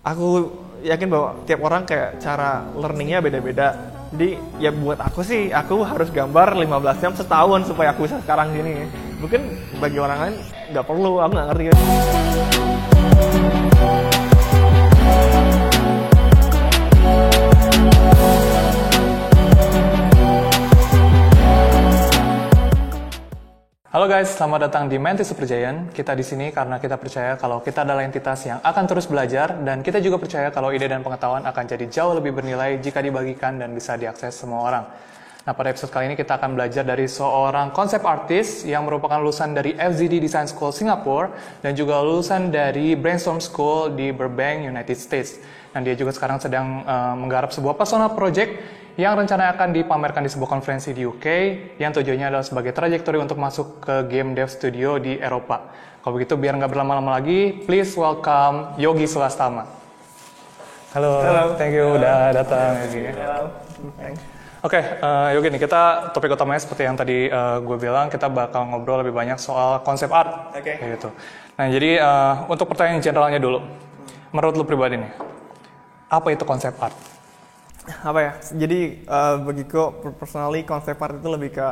aku yakin bahwa tiap orang kayak cara learningnya beda-beda. Jadi ya buat aku sih, aku harus gambar 15 jam setahun supaya aku bisa sekarang gini. Mungkin bagi orang lain nggak perlu, aku nggak ngerti. Halo guys, selamat datang di Menti Super Giant. Kita di sini karena kita percaya kalau kita adalah entitas yang akan terus belajar, dan kita juga percaya kalau ide dan pengetahuan akan jadi jauh lebih bernilai jika dibagikan dan bisa diakses semua orang. Nah, pada episode kali ini kita akan belajar dari seorang konsep artis yang merupakan lulusan dari FZD Design School Singapura dan juga lulusan dari Brainstorm School di Burbank, United States. Dan dia juga sekarang sedang menggarap sebuah personal project yang rencananya akan dipamerkan di sebuah konferensi di UK yang tujuannya adalah sebagai trajektori untuk masuk ke game dev studio di Eropa. Kalau begitu biar nggak berlama-lama lagi, please welcome Yogi Sulastama. Halo, thank you udah datang Yogi. Oke, Yogi nih, kita topik utamanya seperti yang tadi gue bilang, kita bakal ngobrol lebih banyak soal konsep art. Kayak gitu. Nah, jadi untuk pertanyaan generalnya dulu, menurut lu pribadi nih, apa itu konsep art? Apa ya, jadi bagiku personally konsep art itu lebih ke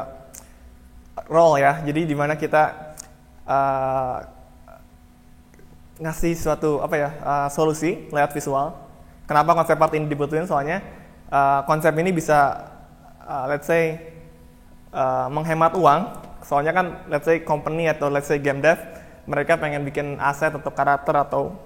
role ya, jadi dimana kita ngasih suatu solusi lewat visual. Kenapa konsep art ini dibutuhin? Soalnya konsep ini bisa let's say menghemat uang. Soalnya kan let's say company atau let's say game dev, mereka pengen bikin aset atau karakter atau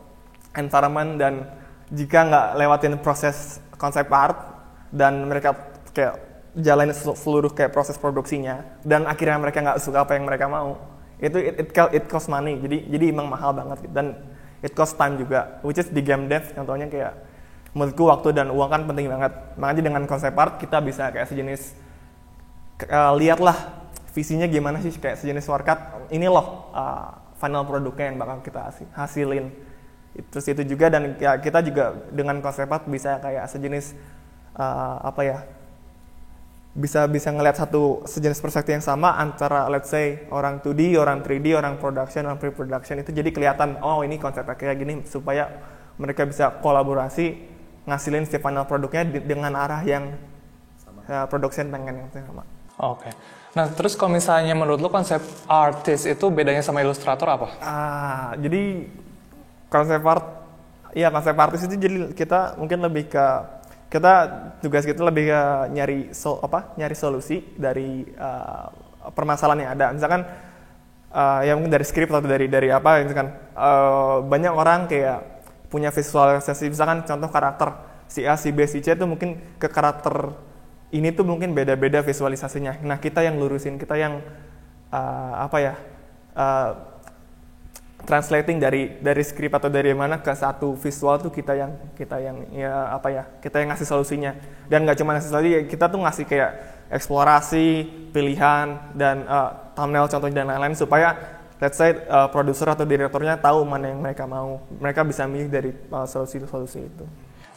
environment, dan jika nggak lewatin proses konsep art dan mereka kayak jalanin seluruh kayak proses produksinya dan akhirnya mereka nggak suka apa yang mereka mau, itu it cost money, jadi emang mahal banget dan it cost time juga, which is di game dev contohnya kayak menurutku waktu dan uang kan penting banget. Makanya dengan konsep art kita bisa kayak sejenis lihatlah visinya gimana sih, kayak sejenis workout ini loh final produknya yang bakal kita hasilin. Terus itu juga, dan ya kita juga dengan konsep art bisa kayak sejenis bisa ngelihat sejenis perspektif yang sama antara let's say orang 2D, orang 3D, orang production, orang pre-production. Itu jadi kelihatan, oh ini konsepnya kayak gini, supaya mereka bisa kolaborasi ngasilin si final produknya dengan arah yang production pengen yang sama. Oke. Nah, terus kalau misalnya menurut lu konsep artis itu bedanya sama ilustrator apa? Jadi konsep artis itu jadi kita mungkin lebih ke tugas kita lebih ke nyari solusi dari permasalahan yang ada. Misalkan ya mungkin dari skrip atau dari apa, misalkan banyak orang kayak punya visualisasi, misalkan contoh karakter si A, si B, si C itu mungkin ke karakter ini tuh mungkin beda-beda visualisasinya. Nah, kita yang lurusin, kita yang translating dari skrip atau dari mana ke satu visual tuh kita yang ngasih solusinya. Dan nggak cuma ngasih solusi, kita tuh ngasih kayak eksplorasi, pilihan, dan thumbnail contohnya dan lain-lain, supaya let's say produser atau direkturnya tahu mana yang mereka mau. Mereka bisa milih dari solusi-solusi itu.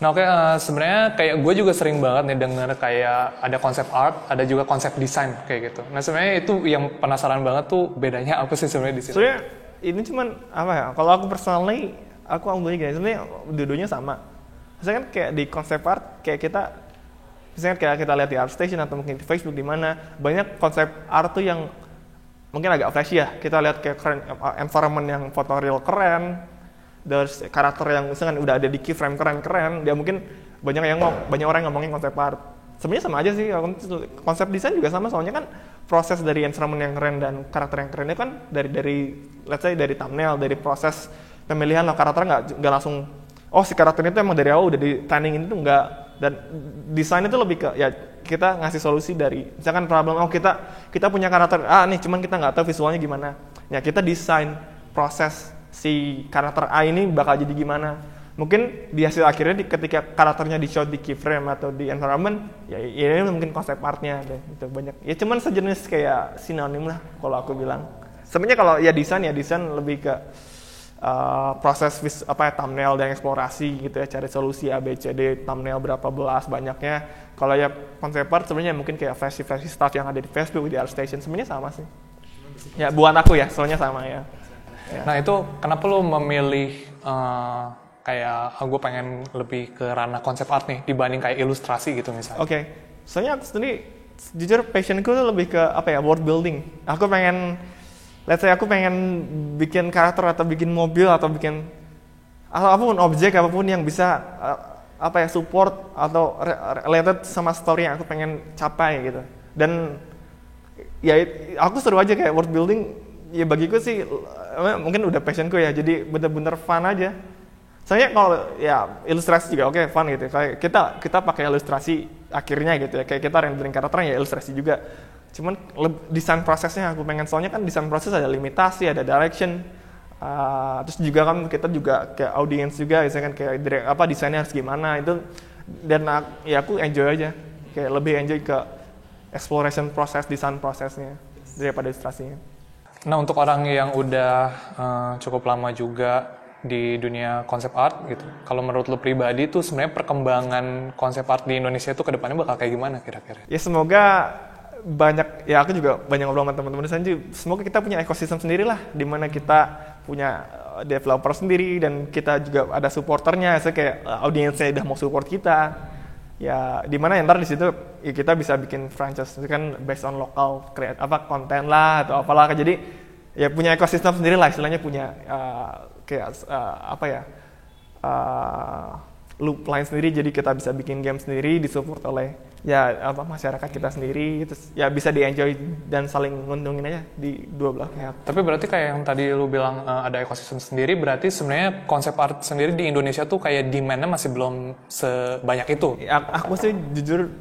Nah, oke, sebenarnya kayak gue juga sering banget nih denger kayak ada konsep art, ada juga konsep desain kayak gitu. Nah, sebenarnya itu yang penasaran banget tuh, bedanya apa sih sebenarnya di sini? Soalnya ini cuman kalau aku personally, aku ambilnya gini, sebenarnya dua-duanya sama. Misalnya kan kayak di konsep art, kayak misalnya kayak kita lihat di ArtStation atau mungkin di Facebook, di mana banyak konsep art tuh yang mungkin agak flashy ya. Kita lihat kayak keren, environment yang fotoreal keren, terus karakter yang misalkan udah ada di keyframe keren-keren. Dia mungkin banyak orang yang ngomongin konsep art. Sebenarnya sama aja sih, konsep desain juga sama, soalnya kan proses dari environment yang keren dan karakter yang keren itu kan dari let's say dari thumbnail, dari proses pemilihan lah karakter, nggak langsung si karakter itu emang dari awal udah di planning, itu enggak. Dan desain itu lebih ke ya kita ngasih solusi dari misalkan problem, kita punya karakter nih, cuman kita nggak tahu visualnya gimana. Ya kita desain proses si karakter A ini bakal jadi gimana. Mungkin di hasil akhirnya ketika karakternya di shot di keyframe atau di environment, ya ini mungkin konsep artnya deh. Itu banyak. Ya cuman sejenis kayak sinonim lah kalau aku bilang. Sebenarnya kalau ya desain lebih ke proses thumbnail dan eksplorasi gitu ya, cari solusi A B C D, thumbnail berapa belas banyaknya. Kalau ya konsep art sebenarnya mungkin kayak flashy stuff yang ada di Facebook, di ArtStation, sebenarnya sama sih. Ya buat aku ya, soalnya sama ya. Nah, itu kenapa lu memilih kayak gue pengen lebih ke ranah konsep art nih dibanding kayak ilustrasi gitu misalnya. Oke. Soalnya aku sendiri jujur passionku tuh lebih ke world building. Aku pengen, let's say aku pengen bikin karakter atau bikin mobil atau bikin apapun objek apapun yang bisa support atau related sama story yang aku pengen capai gitu. Dan ya aku seru aja kayak world building. Ya bagiku sih mungkin udah passionku ya. Jadi bener-bener fun aja. Soalnya kalau ya ilustrasi juga oke, fun gitu. Kayak kita pakai ilustrasi akhirnya gitu ya. Kayak kita rendering karakternya ya ilustrasi juga. Cuman desain prosesnya aku pengen, soalnya kan desain proses ada limitasi, ada direction. Terus juga kan kita juga kayak audience juga, misalkan kayak desainnya harus gimana itu. Dan ya aku enjoy aja. Kayak lebih enjoy ke exploration proses, desain prosesnya daripada ilustrasinya. Nah, untuk orang yang udah cukup lama juga di dunia konsep art gitu, kalau menurut lo pribadi tuh sebenarnya perkembangan konsep art di Indonesia tuh ke depannya bakal kayak gimana kira-kira? Ya semoga banyak, ya aku juga banyak ngobrol sama teman-teman di sana juga, semoga kita punya ekosistem sendiri lah, di mana kita punya developer sendiri dan kita juga ada supporternya, kayak audiensnya udah mau support kita. Ya di mana ntar di situ ya kita bisa bikin franchise kan based on local konten lah atau apalah, jadi ya punya ekosistem sendiri lah istilahnya, punya loop line sendiri, jadi kita bisa bikin game sendiri disupport oleh masyarakat kita sendiri, terus ya bisa di-enjoy dan saling nguntungin aja di dua belah pihak. Tapi berarti kayak yang tadi lu bilang ada ekosistem sendiri, berarti sebenarnya konsep art sendiri di Indonesia tuh kayak demand-nya masih belum sebanyak itu. Aku sih jujur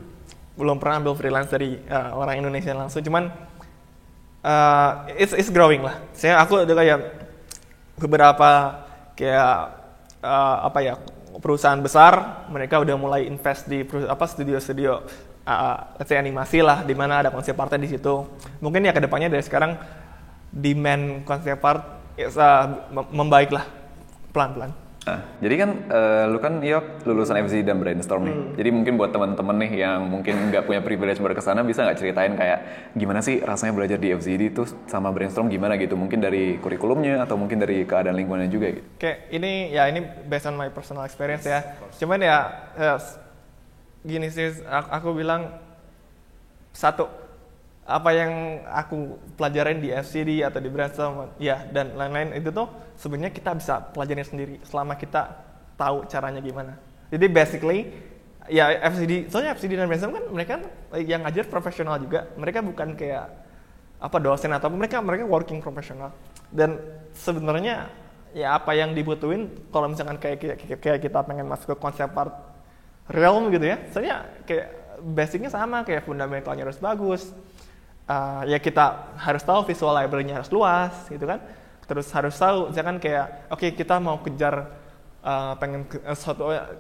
belum pernah ambil freelance dari orang Indonesia langsung, cuman it's growing lah. Aku ada kayak beberapa perusahaan besar, mereka udah mulai invest di studio let's say animasi lah, di mana ada konsep artnya di situ. Mungkin ya kedepannya dari sekarang demand konsep art membaik lah pelan-pelan. Nah, jadi kan lu kan Yok lulusan FZ dan Brainstorm nih. Jadi mungkin buat teman-teman nih yang mungkin nggak punya privilege berkesana, bisa nggak ceritain kayak gimana sih rasanya belajar di FZD itu sama Brainstorm gimana gitu? Mungkin dari kurikulumnya atau mungkin dari keadaan lingkungannya juga gitu. Kayak ini based on my personal experience ya. Cuman gini sih, aku bilang satu, apa yang aku pelajarin di FCD atau di Brainstorm ya dan lain-lain itu tuh sebenarnya kita bisa pelajarin sendiri selama kita tahu caranya gimana. Jadi basically ya soalnya FCD dan Brainstorm kan mereka yang ngajar profesional juga. Mereka bukan kayak dosen atau mereka working profesional. Dan sebenarnya ya apa yang dibutuhin kalau misalkan kayak kita pengen masuk ke konsep art realm gitu ya. Soalnya kayak basicnya sama, kayak fundamentalnya harus bagus. Ya kita harus tahu visual library-nya harus luas gitu kan. Terus harus tahu misalkan kayak kita mau kejar pengen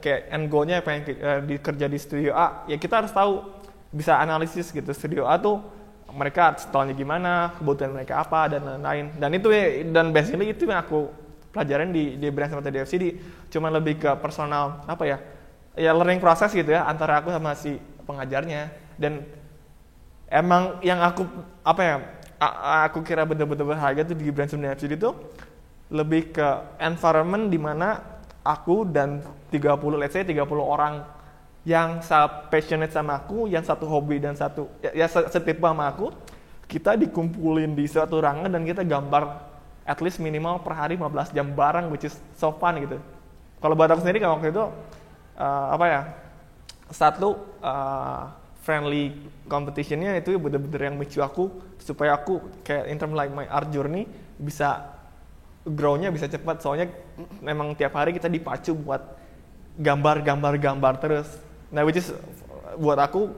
kayak end goal-nya pengen kerja di studio A, ya kita harus tahu, bisa analisis gitu studio A tuh mereka stylenya gimana, kebutuhan mereka apa dan lain-lain. Dan itu dan basically itu yang aku pelajarin di Brainstorm atau di FCD. Cuma lebih ke personal ya learning process gitu ya antara aku sama si pengajarnya. Dan emang yang aku kira bener-bener berharga tuh di Brainstorm dan FCD itu lebih ke environment di mana aku dan 30 orang yang passionate sama aku, yang satu hobi dan satu setipe sama aku, kita dikumpulin di suatu ruangan dan kita gambar at least minimal per hari 15 jam bareng, which is so fun gitu. Kalau buat aku sendiri waktu itu friendly competitionnya itu bener-bener yang micu aku supaya aku kayak in terms like my art journey bisa grow-nya bisa cepat, soalnya memang tiap hari kita dipacu buat gambar terus. Nah which is buat aku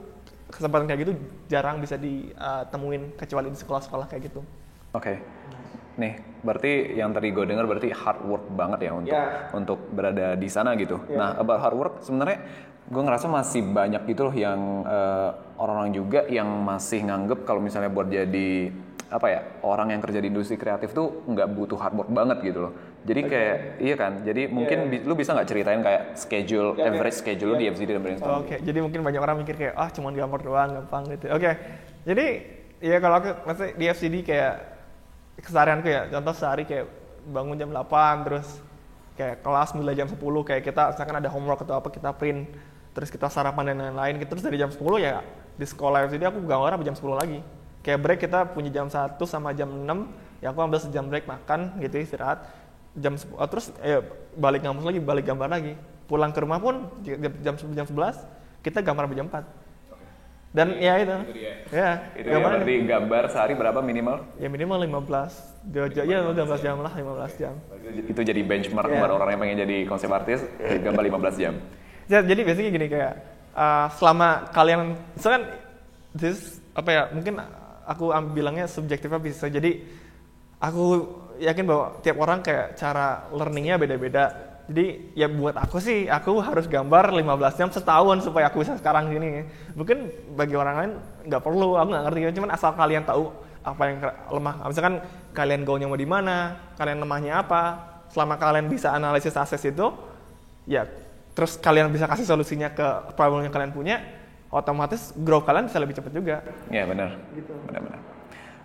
kesempatan kayak gitu jarang bisa ditemuin kecuali di sekolah-sekolah kayak gitu. Oke. Nih, berarti yang tadi gue dengar berarti hard work banget ya untuk berada di sana gitu. Nah, about hard work sebenarnya gue ngerasa masih banyak gitu loh yang orang-orang juga yang masih nganggep kalau misalnya buat jadi orang yang kerja di industri kreatif tuh nggak butuh hard work banget gitu loh. Jadi kayak iya kan. Jadi mungkin lu bisa nggak ceritain kayak average schedule lu di FZD dan Brainstorm? Oke. Jadi mungkin banyak orang mikir kayak cuman gambar doang gampang gitu. Oke. Jadi ya kalau aku maksudnya di FZD kayak keseharianku ya, contoh sehari kayak bangun jam 8 terus kayak kelas mulai jam 10, kayak kita misalkan ada homework atau apa kita print, terus kita sarapan dan lain-lain, terus dari jam 10 ya di sekolah jadi aku gambar sampai jam 10 lagi. Kayak break kita punya jam 1 sama jam 6, ya aku ambil sejam break makan gitu istirahat. Terus balik ngampus lagi, balik gambar lagi. Pulang ke rumah pun jam 11 kita gambar sampai jam 4. Dan ya itu. Ya, itu ya berarti gambar sehari berapa minimal? Ya minimal 15. Ya 15 jam lah, 15 jam. Itu jadi benchmark buat orang yang pengen jadi konsep artis, gambar 15 jam. Ya, jadi biasanya gini kayak selama kalian misalkan mungkin aku bilangnya subjektifnya bisa. Jadi aku yakin bahwa tiap orang kayak cara learningnya beda-beda. Jadi ya buat aku sih, aku harus gambar 15 jam setahun supaya aku bisa sekarang gini. Mungkin bagi orang lain nggak perlu, aku nggak ngerti. Cuman asal kalian tahu apa yang lemah. Misalkan kalian go-nya mau di mana, kalian lemahnya apa. Selama kalian bisa analisis akses itu, ya terus kalian bisa kasih solusinya ke problem yang kalian punya, otomatis grow kalian bisa lebih cepat juga. Iya benar. Gitu. Benar.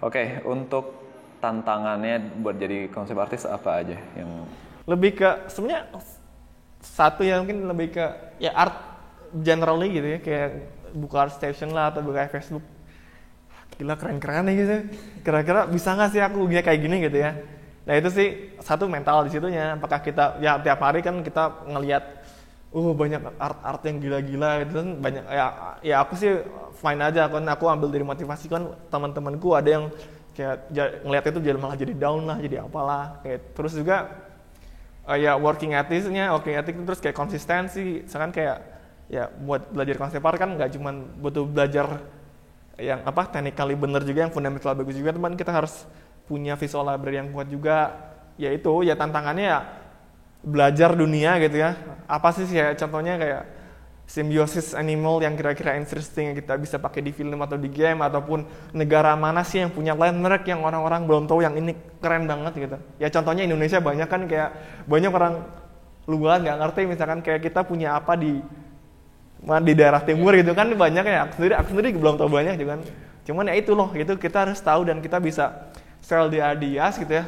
Oke, untuk tantangannya buat jadi konsep artis apa aja yang lebih ke sebenarnya satu yang mungkin lebih ke ya art generally gitu ya, kayak buka art station lah atau buka Facebook, gila keren-keren nih gitu, kira-kira bisa nggak sih aku kayak gini gitu ya. Nah itu sih satu mental di situnya, apakah kita ya tiap hari kan kita ngelihat banyak art yang gila-gila gitu kan, banyak ya aku sih fine aja kan, aku ambil dari motivasi kan teman-temanku ada yang kayak ngelihat itu jadi malah jadi down lah, jadi apalah kayak. Terus juga ya working ethic terus kayak konsistensi, misalkan kayak ya buat belajar konsep art kan nggak cuma butuh belajar yang technically bener juga, yang fundamental bagus juga, teman kita harus punya visual library yang kuat juga. Ya itu ya tantangannya ya belajar dunia gitu ya, apa sih ya contohnya kayak simbiosis animal yang kira-kira interesting yang kita bisa pakai di film atau di game, ataupun negara mana sih yang punya landmark yang orang-orang belum tahu yang ini keren banget gitu. Ya contohnya Indonesia banyak kan, kayak banyak orang luar nggak ngerti misalkan kayak kita punya apa di daerah timur gitu kan, banyak ya. Aku sendiri belum tahu banyak juga kan. Cuman ya itu loh, gitu kita harus tahu dan kita bisa sell the ideas gitu ya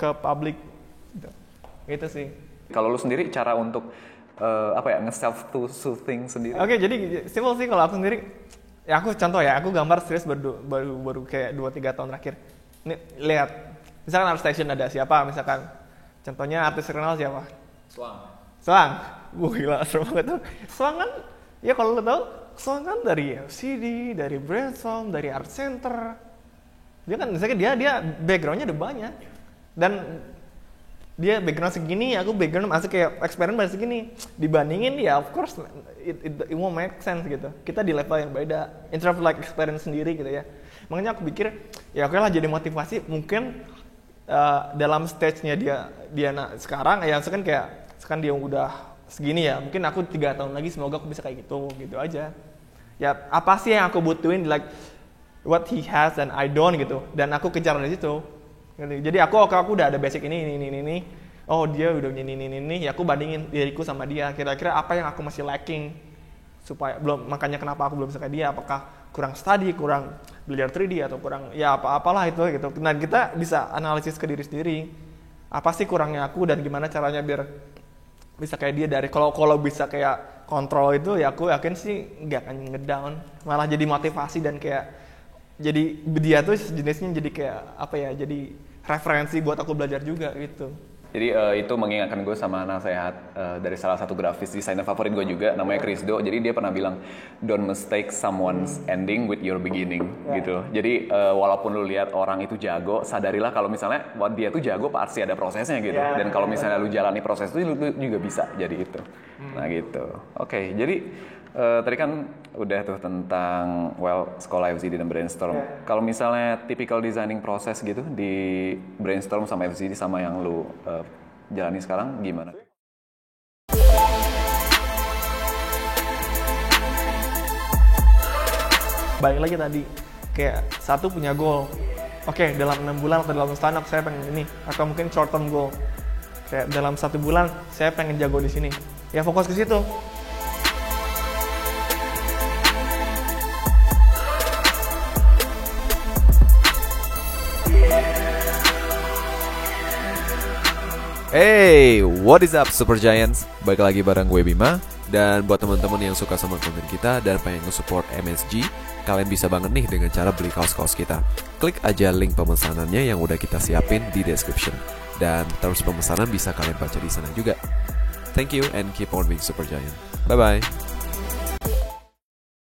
ke public gitu. Gitu sih. Kalau lu sendiri cara untuk nge-self to soothing sendiri? Oke, jadi simple sih kalau aku sendiri. Ya aku contoh ya, aku gambar serius baru kayak 2-3 tahun terakhir. Nih, lihat. Misalkan art station ada siapa, misalkan contohnya artis terkenal siapa? Swang. Gila, seru banget tuh. Swang kan, ya kalau lo tau, Swang kan dari FCD, dari Brainstorm, dari Art Center. Dia kan, misalnya dia backgroundnya ada banyak. Dan dia background segini, aku background masih kayak eksperimen segini. Dibandingin ya, of course, it won't make sense gitu. Kita di level yang beda, in terms of like experience sendiri gitu ya. Makanya aku pikir, ya oke lah jadi motivasi. Mungkin dalam stage-nya dia sekarang, ya sekarang dia udah segini ya. Mungkin aku 3 tahun lagi semoga aku bisa kayak gitu aja. Ya apa sih yang aku butuhin, like what he has and I don't gitu. Dan aku kejar dari situ. Jadi aku udah ada basic ini. Oh dia udah ini. Ya aku bandingin diriku sama dia. Kira-kira apa yang aku masih lacking supaya makanya kenapa aku belum bisa kayak dia? Apakah kurang study, kurang belajar 3D atau kurang ya apalah itu gitu. Nah kita bisa analisis ke diri sendiri. Apa sih kurangnya aku dan gimana caranya biar bisa kayak dia. Dari kalau bisa kayak kontrol itu ya aku yakin sih nggak akan ngedown. Malah jadi motivasi dan kayak jadi dia tuh jenisnya jadi kayak jadi referensi buat aku belajar juga gitu. Jadi itu mengingatkan gue sama nasihat dari salah satu grafis desainer favorit gue juga, namanya Chris Do. Jadi dia pernah bilang, don't mistake someone's ending with your beginning, gitu. Jadi walaupun lu lihat orang itu jago, sadarilah kalau misalnya dia tuh jago pasti ada prosesnya gitu. Dan kalau misalnya lu jalani proses itu, lu juga bisa jadi itu. Nah gitu. Oke, jadi tadi kan udah tuh tentang sekolah FZD dan Brainstorm. Kalau misalnya typical designing proses gitu di Brainstorm sama FZD sama yang lu jalani sekarang gimana? Balik lagi tadi, kayak satu punya goal. Oke, dalam 6 bulan atau dalam setahun saya pengen ini, atau mungkin short term goal. Kayak dalam 1 bulan saya pengen jago di sini. Ya fokus ke situ. Hey, what is up Super Giants? Balik lagi bareng gue Bima. Dan buat teman-teman yang suka sama konten kita dan pengen nge-support MSG, kalian bisa banget nih dengan cara beli kaos-kaos kita. Klik aja link pemesanannya yang udah kita siapin di description. Dan terus pemesanan bisa kalian baca di sana juga. Thank you and keep on being Super Giant. Bye-bye.